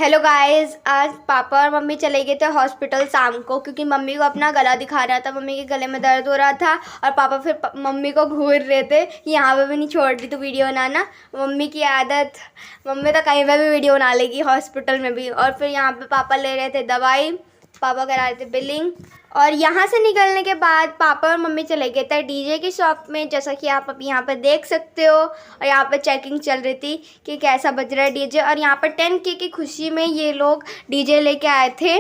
Hello guys, आज पापा और मम्मी चले गए थे हॉस्पिटल शाम को क्योंकि मम्मी को अपना गला दिखा रहा था। मम्मी के गले में दर्द हो रहा था और पापा फिर मम्मी को घूर रहे थे कि यहाँ पे भी नहीं छोड़ दी तो वीडियो बनाना। मम्मी की आदत, मम्मी तो कहीं पर भी वीडियो बना लेगी, हॉस्पिटल में भी। और फिर यहाँ पे पापा ले रहे थे दवाई, पापा करा रहे थे बिलिंग। और यहाँ से निकलने के बाद पापा और मम्मी चले गए थे डीजे की शॉप में, जैसा कि आप अभी यहाँ पे देख सकते हो। और यहाँ पे चेकिंग चल रही थी कि कैसा बज रहा है डीजे। और यहाँ पर 10K की खुशी में ये लोग डीजे लेके आए थे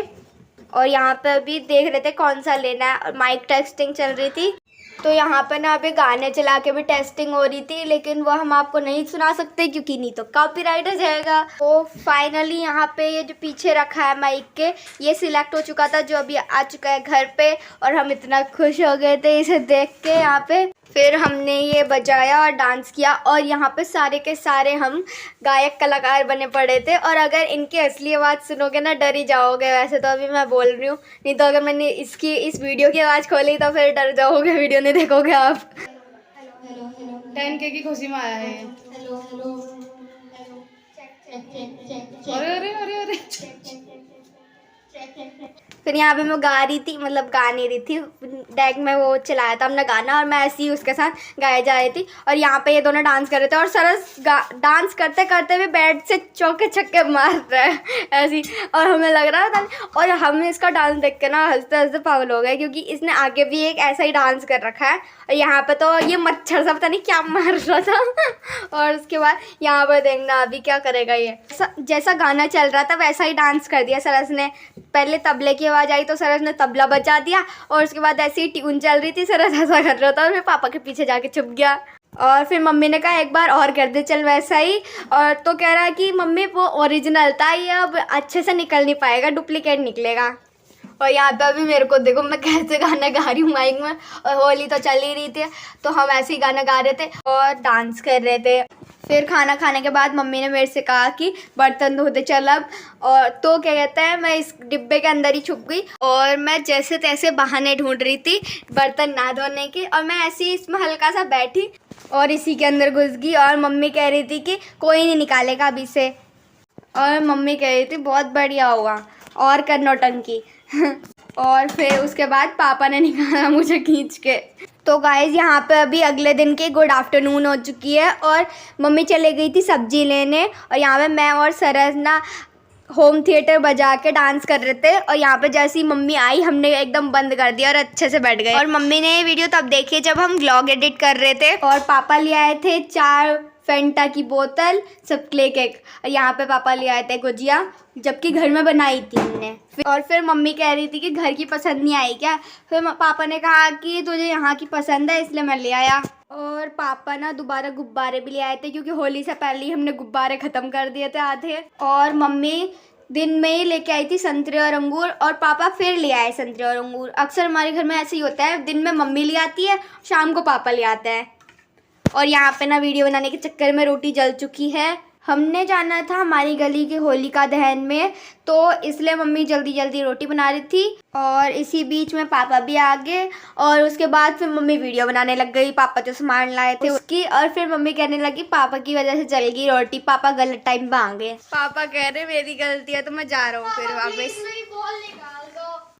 और यहाँ पे अभी देख रहे थे कौन सा लेना है और माइक टेस्टिंग चल रही थी। तो यहाँ पे ना अभी गाने चला के भी टेस्टिंग हो रही थी, लेकिन वो हम आपको नहीं सुना सकते क्योंकि नहीं तो कॉपीराइट हो जाएगा। तो फाइनली यहाँ पे ये जो पीछे रखा है माइक के, ये सिलेक्ट हो चुका था जो अभी आ चुका है घर पे। और हम इतना खुश हो गए थे इसे देख के। यहाँ पे फिर हमने ये बजाया और डांस किया और यहाँ पे सारे के सारे हम गायक कलाकार बने पड़े थे। और अगर इनकी असली आवाज़ सुनोगे ना डर ही जाओगे। वैसे तो अभी मैं बोल रही हूँ, नहीं तो अगर मैंने इस वीडियो की आवाज़ खोली तो फिर डर जाओगे, वीडियो नहीं देखोगे आप। 10K की खुशी में आया है। अरे अरे अरे अरे फिर यहाँ पे मैं गा रही थी, मतलब गा नहीं रही थी, डेक में वो चलाया था हमने गाना और मैं ऐसे ही उसके साथ गाया जा रही थी। और यहाँ पे ये दोनों डांस कर रहे थे और सरस डांस करते करते भी बेड से चौके छक्के मार रहा है ऐसे ही। और हमें लग रहा था, और हम इसका डांस देख के ना हंसते हंसते पागल हो गए क्योंकि इसने आगे भी एक ऐसा ही डांस कर रखा है। और यहाँ पे तो ये मच्छर सा पता नहीं क्या मार रहा था और उसके बाद यहाँ पर देखना अभी क्या करेगा ये। जैसा गाना चल रहा था वैसा ही डांस कर दिया सरस ने। पहले तबले की आवाज़ आई तो सरस ने तबला बजा दिया और उसके बाद ऐसी ही ट्यून चल रही थी, सरस ऐसा कर रहा था और फिर पापा के पीछे जाके छुप गया। और फिर मम्मी ने कहा एक बार और कर दे चल वैसा ही। और तो कह रहा कि मम्मी वो ओरिजिनल था, ये अब अच्छे से निकल नहीं पाएगा, डुप्लीकेट निकलेगा। और यहाँ पे अभी मेरे को देखो मैं कैसे गाना गा रही हूँ माइक में, और होली तो चल ही रही थी तो हम ऐसे ही गाना गा रहे थे और डांस कर रहे थे। फिर खाना खाने के बाद मम्मी ने मेरे से कहा कि बर्तन धोते चल अब। और तो क्या कहता है, मैं इस डिब्बे के अंदर ही छुप गई और मैं जैसे तैसे बहाने ढूंढ रही थी बर्तन ना धोने के। और मैं ऐसे ही इसमें हल्का सा बैठी और इसी के अंदर घुस गई। और मम्मी कह रही थी कि कोई नहीं निकालेगा अभी से। और मम्मी कह रही थी बहुत बढ़िया होगा और कर नौटंकी और फिर उसके बाद पापा ने निकाला मुझे खींच के। तो गाइज़ यहाँ पे अभी अगले दिन की गुड आफ्टरनून हो चुकी है और मम्मी चले गई थी सब्जी लेने। और यहाँ पे मैं और सरस ना होम थिएटर बजा के डांस कर रहे थे। और यहाँ पे जैसे ही मम्मी आई हमने एकदम बंद कर दिया और अच्छे से बैठ गए। और मम्मी ने ये वीडियो तब देखी जब हम व्लॉग एडिट कर रहे थे। और पापा ले आए थे 4 फेंटा की बोतल, सब क्ले केक। यहाँ पे पापा ले आए थे गुजिया, जबकि घर में बनाई थी हमने। और फिर मम्मी कह रही थी कि घर की पसंद नहीं आई क्या। फिर पापा ने कहा कि तुझे यहाँ की पसंद है इसलिए मैं ले आया। और पापा ना दोबारा गुब्बारे भी ले आए थे क्योंकि होली से पहले ही हमने गुब्बारे ख़त्म कर दिए थे आधे। और मम्मी दिन में ही लेके आई थी संतरे और अंगूर और पापा फिर ले आए संतरे और अंगूर। अक्सर हमारे घर में ऐसे ही होता है, दिन में मम्मी ले आती है, शाम को पापा ले आते हैं। और यहाँ पे ना वीडियो बनाने के चक्कर में रोटी जल चुकी है। हमने जाना था हमारी गली के होलिका दहन में, तो इसलिए मम्मी जल्दी जल्दी रोटी बना रही थी। और इसी बीच में पापा भी आ गए और उसके बाद फिर मम्मी वीडियो बनाने लग गई, पापा जो सामान लाए थे उसकी। और फिर मम्मी कहने लगी पापा की वजह से जल गई रोटी, पापा गलत टाइम पे आ गए। पापा कह रहे मेरी गलती है तो मैं जा रहा हूँ फिर वापस।